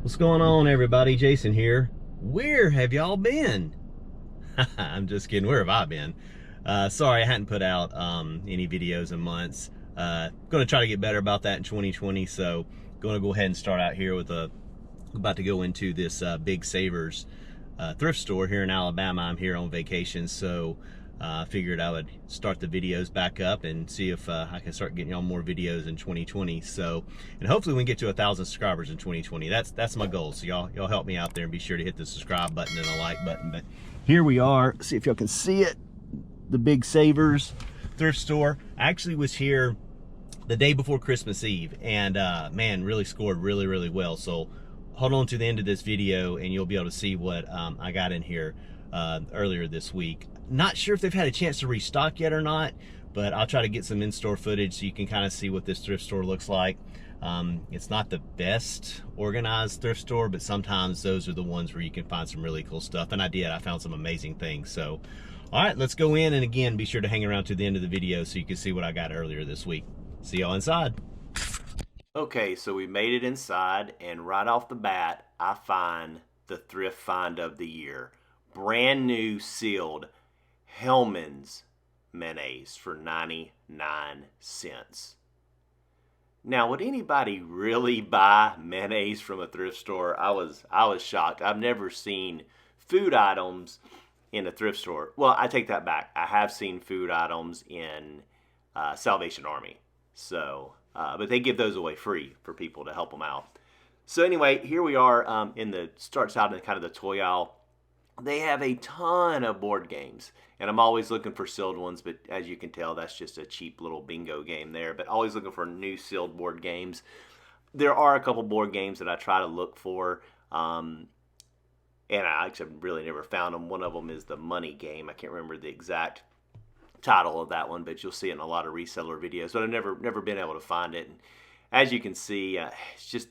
What's going on, everybody? Jason here. Where have y'all been? I'm just kidding. Where have I been? Sorry, I hadn't put out any videos in months. Going to try to get better about that in 2020. So, going to go ahead and start out here with about to go into this Big Savers thrift store here in Alabama. I'm here on vacation, so I figured I would start the videos back up and see if I can start getting y'all more videos in 2020. So, and hopefully we can get to 1,000 subscribers in 2020. That's my goal. So y'all help me out there and be sure to hit the subscribe button and the like button. But here we are. See if y'all can see it. The Big Savers thrift store. I actually was here the day before Christmas Eve, and man, really scored really well. So hold on to the end of this video and you'll be able to see what I got in here earlier this week. Not sure if they've had a chance to restock yet or not, but I'll try to get some in-store footage so you can kind of see what this thrift store looks like. It's not the best organized thrift store, but sometimes those are the ones where you can find some really cool stuff, and I found some amazing things. So all right, let's go in, and again, be sure to hang around to the end of the video so you can see what I got earlier this week. See y'all inside. Okay, so we made it inside, and right off the bat, I find the thrift find of the year. Brand new sealed Hellman's mayonnaise for 99 cents. Now, would anybody really buy mayonnaise from a thrift store? I was shocked. I've never seen food items in a thrift store. Well, I take that back. I have seen food items in Salvation Army. So, but they give those away free for people to help them out. So anyway, here we are starts out in kind of the toy aisle. They have a ton of board games, and I'm always looking for sealed ones, but as you can tell, that's just a cheap little bingo game there, but always looking for new sealed board games. There are a couple board games that I try to look for, and I actually really never found them. One of them is the Money Game. I can't remember the exact title of that one, but you'll see it in a lot of reseller videos, but I've never been able to find it. And as you can see, it's just,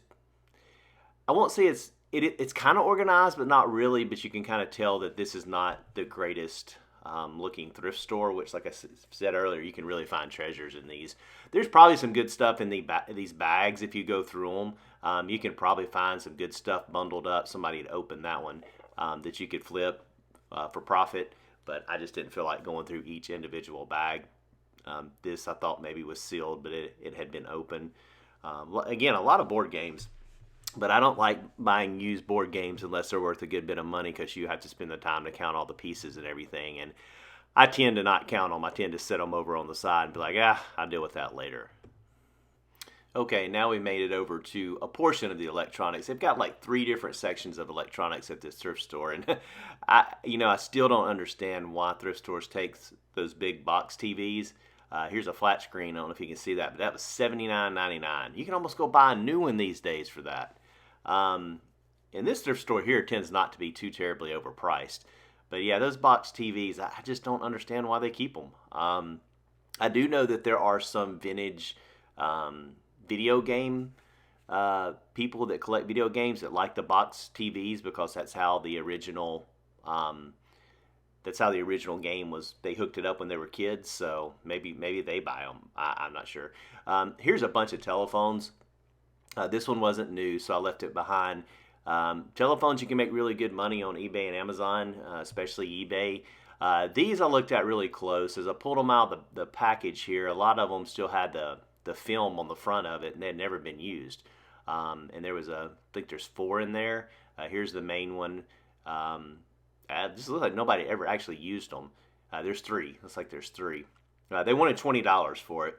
I won't say it's kind of organized, but not really. But you can kind of tell that this is not the greatest looking thrift store, which, like I said earlier, you can really find treasures in these. There's probably some good stuff in these bags if you go through them. You can probably find some good stuff bundled up. Somebody had opened that one that you could flip for profit, but I just didn't feel like going through each individual bag. This I thought maybe was sealed, but it had been open. Again, a lot of board games. But I don't like buying used board games unless they're worth a good bit of money, because you have to spend the time to count all the pieces and everything. And I tend to not count them. I tend to set them over on the side and be like, I'll deal with that later. Okay, now we made it over to a portion of the electronics. They've got like 3 different sections of electronics at this thrift store. And I still don't understand why thrift stores take those big box TVs. Here's a flat screen. I don't know if you can see that, but that was $79.99. You can almost go buy a new one these days for that. And this thrift store here tends not to be too terribly overpriced. But yeah, those box TVs, I just don't understand why they keep them. I do know that there are some vintage video game people that collect video games that like the box TVs, because that's how the original game was. They hooked it up when they were kids, so maybe they buy them. I'm not sure. Here's a bunch of telephones. This one wasn't new, so I left it behind. Telephones, you can make really good money on eBay and Amazon, especially eBay. These I looked at really close. As I pulled them out of the package here, a lot of them still had the film on the front of it, and they had never been used. And there was I think there's 4 in there. Here's the main one. This looks like nobody ever actually used them. There's 3. Looks like there's 3. They wanted $20 for it,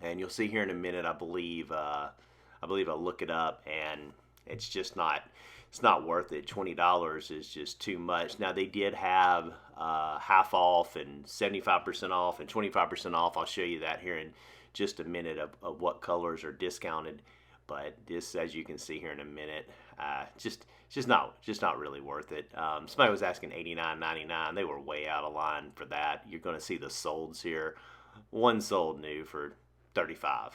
and you'll see here in a minute. I believe I'll look it up, and it's just not. It's not worth it. $20 is just too much. Now they did have half off and 75% off and 25% off. I'll show you that here in just a minute of what colors are discounted. But this, as you can see here in a minute, just not really worth it. Somebody was asking $89.99. They were way out of line for that. You're going to see the solds here. One sold new for $35.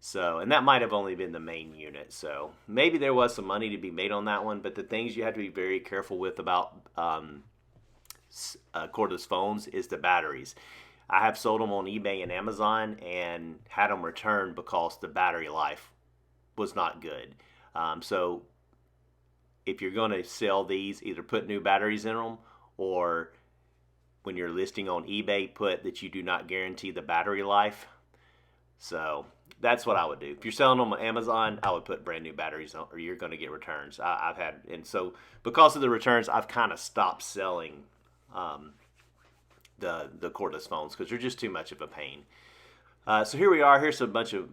So, and that might have only been the main unit. So maybe there was some money to be made on that one. But the things you have to be very careful with about cordless phones is the batteries. I have sold them on eBay and Amazon and had them returned because the battery life was not good. So if you're going to sell these, either put new batteries in them, or when you're listing on eBay, put that you do not guarantee the battery life. So that's what I would do. If you're selling them on Amazon, I would put brand new batteries on, or you're going to get returns. I've had, and so because of the returns, I've kind of stopped selling um, the cordless phones because they're just too much of a pain. So here we are. Here's a bunch of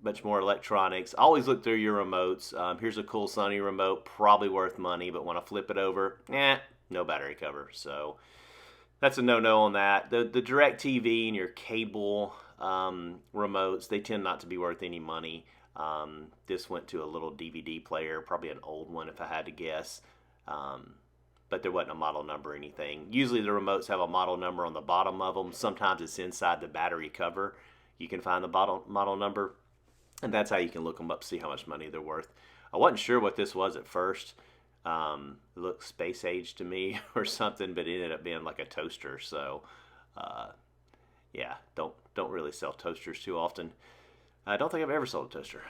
much more electronics. Always look through your remotes. Here's a cool Sony remote, probably worth money, but when I flip it over, no battery cover. So that's a no-no on that. The direct TV and your cable remotes, they tend not to be worth any money. This went to a little DVD player, probably an old one if I had to guess. But there wasn't a model number or anything. Usually the remotes have a model number on the bottom of them. Sometimes it's inside the battery cover. You can find the model number, and that's how you can look them up, see how much money they're worth. I wasn't sure what this was at first. It looked space age to me or something, but it ended up being like a toaster. So, yeah, don't really sell toasters too often. I don't think I've ever sold a toaster.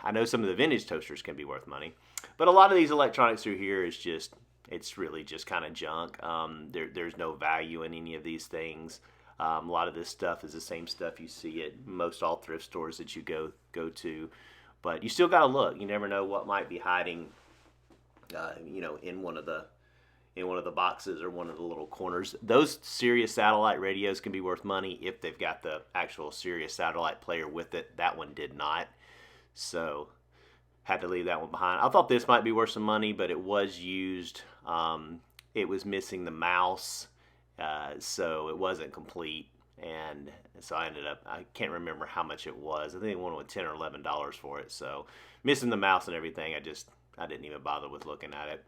I know some of the vintage toasters can be worth money, but a lot of these electronics through here is just, it's really just kind of junk. There's no value in any of these things. A lot of this stuff is the same stuff you see at most all thrift stores that you go to, but you still got to look. You never know what might be hiding, in one of the boxes or one of the little corners. Those Sirius satellite radios can be worth money if they've got the actual Sirius satellite player with it. That one did not, so had to leave that one behind. I thought this might be worth some money, but it was used. It was missing the mouse, so it wasn't complete, and so I can't remember how much it was. I think one was $10 or $11 for it. So missing the mouse and everything, I didn't even bother with looking at it.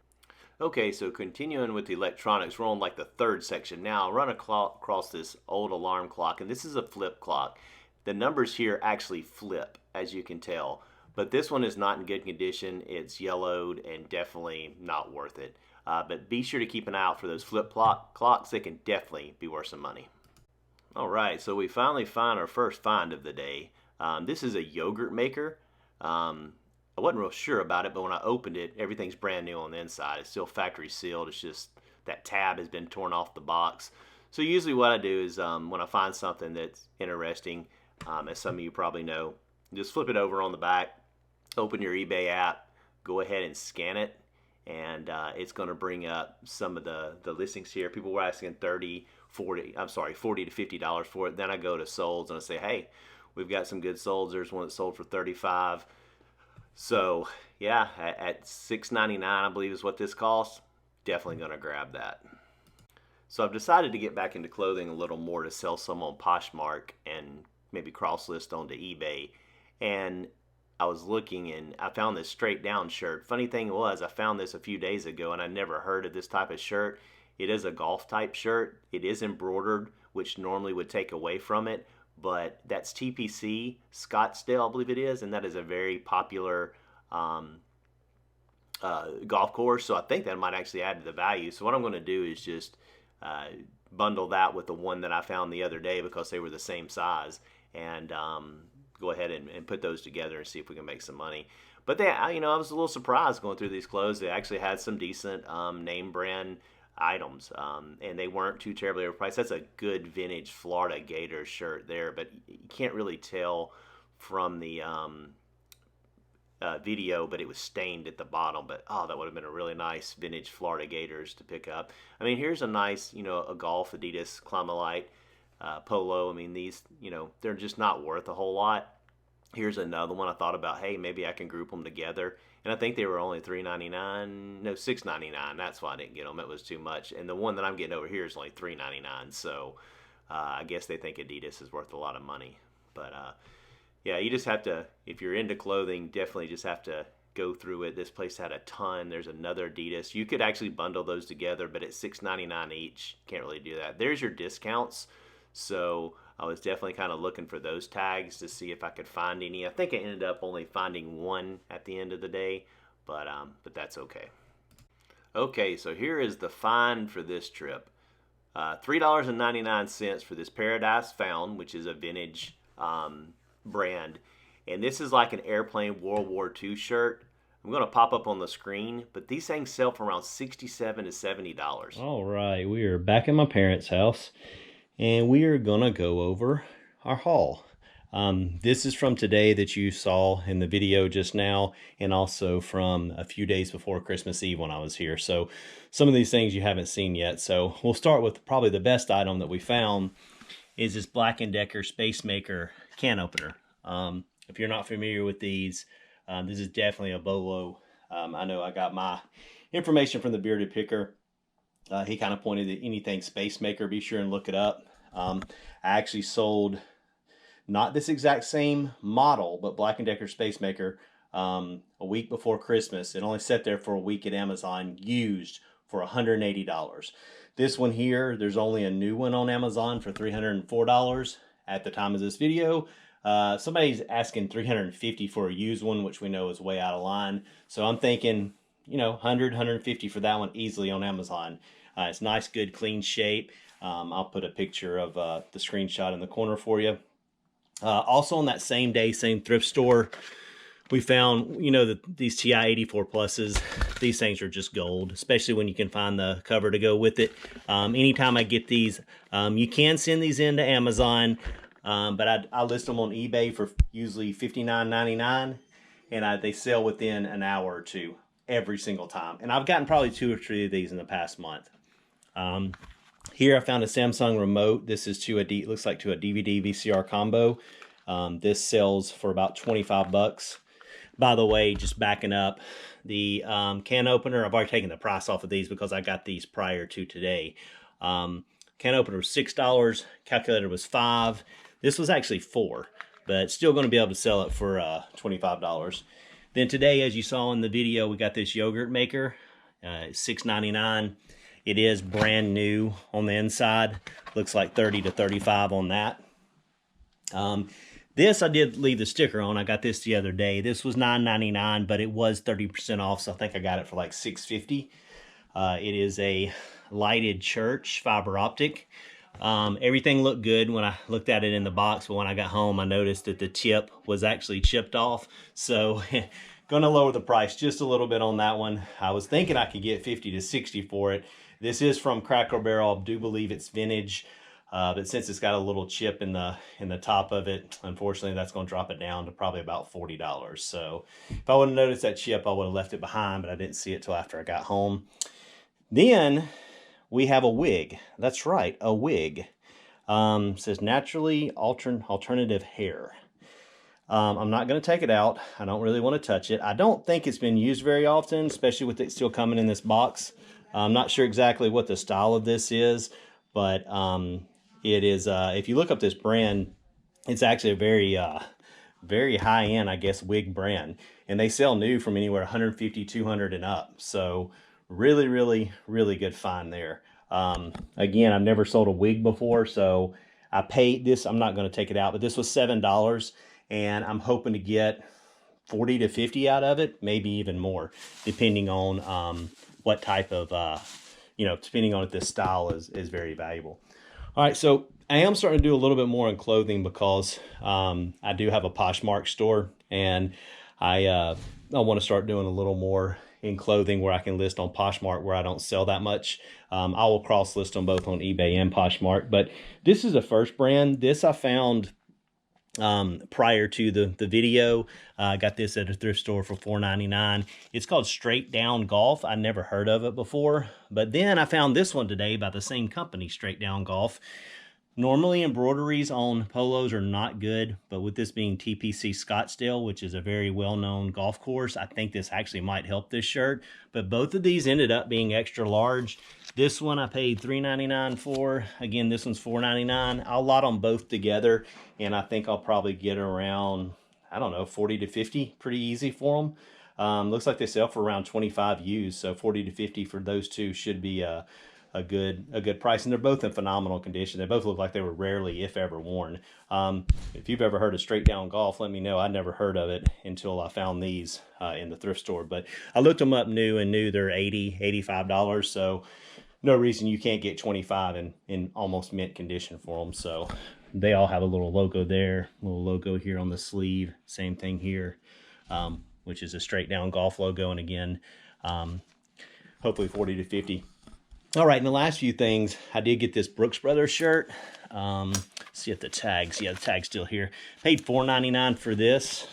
Okay, so continuing with the electronics, we're on like the third section now. I run across this old alarm clock, and this is a flip clock. The numbers here actually flip, as you can tell, but this one is not in good condition. It's yellowed and definitely not worth it. But be sure to keep an eye out for those flip clocks. They can definitely be worth some money. All right, so we finally found our first find of the day. This is a yogurt maker. I wasn't real sure about it, but when I opened it, everything's brand new on the inside. It's still factory sealed. It's just that tab has been torn off the box. So usually what I do is when I find something that's interesting, as some of you probably know, just flip it over on the back, open your eBay app, go ahead and scan it, and it's going to bring up some of the listings here. People were asking $40 to $50 for it. Then I go to solds and I say, hey, we've got some good solds. There's one that sold for $35. So yeah, at $6.99, I believe is what this costs. Definitely going to grab that. So I've decided to get back into clothing a little more to sell some on Poshmark and maybe cross list onto eBay. And I was looking and I found this straight down shirt. Funny thing was, I found this a few days ago and I never heard of this type of shirt. It is a golf type shirt. It is embroidered, which normally would take away from it. But that's TPC Scottsdale, I believe it is, and that is a very popular golf course. So I think that might actually add to the value. So what I'm going to do is just bundle that with the one that I found the other day because they were the same size, and go ahead and put those together and see if we can make some money. But I was a little surprised going through these clothes. They actually had some decent name brand items, and they weren't too terribly overpriced. That's a good vintage Florida Gator shirt there, but you can't really tell from the video, but it was stained at the bottom. But that would have been a really nice vintage Florida Gators to pick up. I mean, here's a nice, a golf Adidas Climalite polo. I mean, these, they're just not worth a whole lot. Here's another one I thought about, hey, maybe I can group them together. And I think they were only $3.99, no, $6.99. That's why I didn't get them. It was too much. And the one that I'm getting over here is only $3.99. So I guess they think Adidas is worth a lot of money. But yeah, you just have to, if you're into clothing, definitely just have to go through it. This place had a ton. There's another Adidas. You could actually bundle those together, but at $6.99 each, can't really do that. There's your discounts. So I was definitely kind of looking for those tags to see if I could find any. I think I ended up only finding one at the end of the day, but that's okay. Okay, so here is the find for this trip. $3.99 for this Paradise Found, which is a vintage brand. And this is like an airplane World War II shirt. I'm going to pop up on the screen, but these things sell for around $67 to $70. All right, we are back in my parents' house, and we are going to go over our haul. This is from today that you saw in the video just now, and also from a few days before Christmas Eve when I was here. So some of these things you haven't seen yet. So we'll start with probably the best item that we found is this Black & Decker Space Maker can opener. If you're not familiar with these, this is definitely a BOLO. I know I got my information from the Bearded Picker. He kind of pointed at anything Space Maker, be sure and look it up. I actually sold not this exact same model, but Black & Decker Space Maker a week before Christmas. It only sat there for a week at Amazon, used for $180. This one here, there's only a new one on Amazon for $304 at the time of this video. Somebody's asking $350 for a used one, which we know is way out of line. So I'm thinking, you know, $100, $150 for that one easily on Amazon. It's nice, good, clean shape. I'll put a picture of the screenshot in the corner for you. Also on that same day, same thrift store, we found, you know, these TI 84 Pluses. These things are just gold, especially when you can find the cover to go with it. Anytime I get these, you can send these into Amazon, but I list them on eBay for usually $59.99, and they sell within an hour or two every single time. And I've gotten probably 2 or 3 of these in the past month. Here I found a Samsung remote. This is looks like to a DVD VCR combo. This sells for about 25 bucks. By the way, just backing up, the can opener, I've already taken the price off of these because I got these prior to today. Can opener was $6, calculator was $5. This was actually $4, but still going to be able to sell it for $25. Then today, as you saw in the video, we got this yogurt maker, $6.99. It is brand new on the inside. Looks like 30 to 35 on that. This I did leave the sticker on. I got this the other day. This was $9.99, but it was 30% off, so I think I got it for like $6.50. It is a lighted church fiber optic. Everything looked good when I looked at it in the box, but when I got home, I noticed that the tip was actually chipped off. So gonna lower the price just a little bit on that one. I was thinking I could get 50 to 60 for it. This is from Cracker Barrel. I do believe it's vintage. But since it's got a little chip in the top of it, unfortunately, that's going to drop it down to probably about $40. So if I would have noticed that chip, I would have left it behind, but I didn't see it till after I got home. Then we have a wig. That's right, a wig. It says naturally alternative hair. I'm not going to take it out. I don't really want to touch it. I don't think it's been used very often, especially with it still coming in this box. I'm not sure exactly what the style of this is, but it is, if you look up this brand, it's actually a very high-end, I guess, wig brand. And they sell new from anywhere 150, 200 and up. So really, really, really good find there. Again, I've never sold a wig before, so I paid this. I'm not going to take it out, but this was $7, and I'm hoping to get 40 to 50 out of it, maybe even more, depending on what type of, depending on if this style is very valuable. All right, so I am starting to do a little bit more in clothing because I do have a Poshmark store, and I want to start doing a little more in clothing where I can list on Poshmark where I don't sell that much. I will cross list them both on eBay and Poshmark, but this is the first brand. This I found prior to the video. I got this at a thrift store for $4.99. It's called Straight Down Golf. I never heard of it before, but then I found this one today by the same company, Straight Down Golf. Normally embroideries on polos are not good, but with this being TPC Scottsdale, which is a very well-known golf course, I think this actually might help this shirt. But both of these ended up being extra large. This one I paid $3.99 for. Again, this one's $4.99. I'll lot them both together, and I think I'll probably get around, I don't know, 40 to 50, pretty easy for them. Looks like they sell for around 25 used, so 40 to 50 for those two should be a good price, and they're both in phenomenal condition. They both look like they were rarely, if ever, worn. If you've ever heard of Straight Down Golf, let me know. I never heard of it until I found these in the thrift store, but I looked them up new and knew they're $80, $85, so no reason you can't get 25 in almost mint condition for them. So they all have a little logo there, a little logo here on the sleeve, same thing here. which is a straight down golf logo, and again, hopefully 40 to 50. All right, and the last few things, I did get this Brooks Brothers shirt. See if the tags, yeah, the tag's still here. Paid $4.99 for this.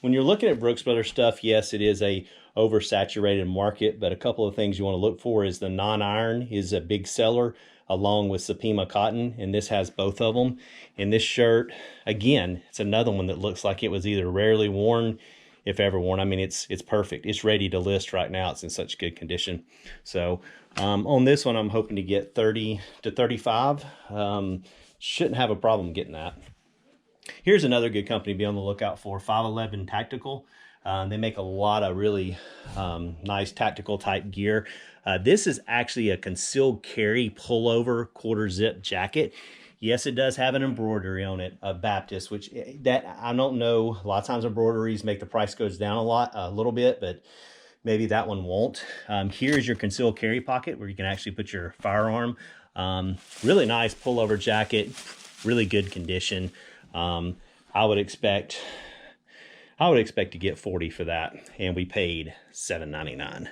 When you're looking at Brooks Brothers stuff, yes, it is a oversaturated market, but a couple of things you want to look for is the non-iron is a big seller along with Supima cotton, and this has both of them. And this shirt, again, it's another one that looks like it was either rarely worn, if ever worn. I mean, it's perfect. It's ready to list right now. It's in such good condition. So on this one, I'm hoping to get 30 to 35. Shouldn't have a problem getting that. Here's another good company to be on the lookout for, 511 Tactical. They make a lot of really nice tactical type gear. This is actually a concealed carry pullover quarter zip jacket. Yes, it does have an embroidery on it, a Baptist, which that I don't know. A lot of times embroideries make the price goes down a little bit, but maybe that one won't. Here's your concealed carry pocket where you can actually put your firearm. Really nice pullover jacket, really good condition. I would expect to get 40 for that, and we paid $7.99.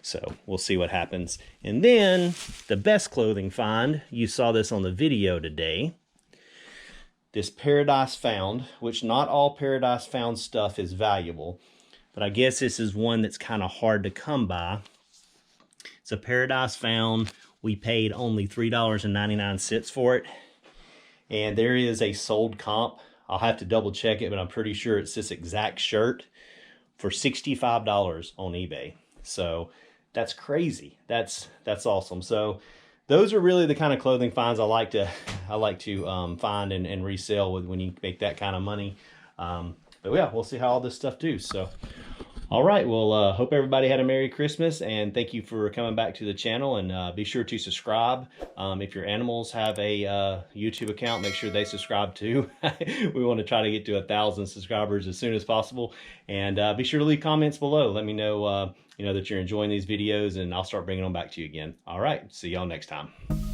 So we'll see what happens. And then the best clothing find, you saw this on the video today, this Paradise Found, which not all Paradise Found stuff is valuable, but I guess this is one that's kind of hard to come by. It's a Paradise Found. We paid only $3.99 for it. And there is a sold comp. I'll have to double check it, but I'm pretty sure it's this exact shirt for $65 on eBay. So that's crazy. That's awesome. So those are really the kind of clothing finds I like to find and resell with when you make that kind of money. But yeah, we'll see how all this stuff do. So all right, well, hope everybody had a Merry Christmas, and thank you for coming back to the channel, and be sure to subscribe. If your animals have a YouTube account, make sure they subscribe too. We want to try to get to 1,000 subscribers as soon as possible, and be sure to leave comments below. Let me know, that you're enjoying these videos, and I'll start bringing them back to you again. All right, see y'all next time.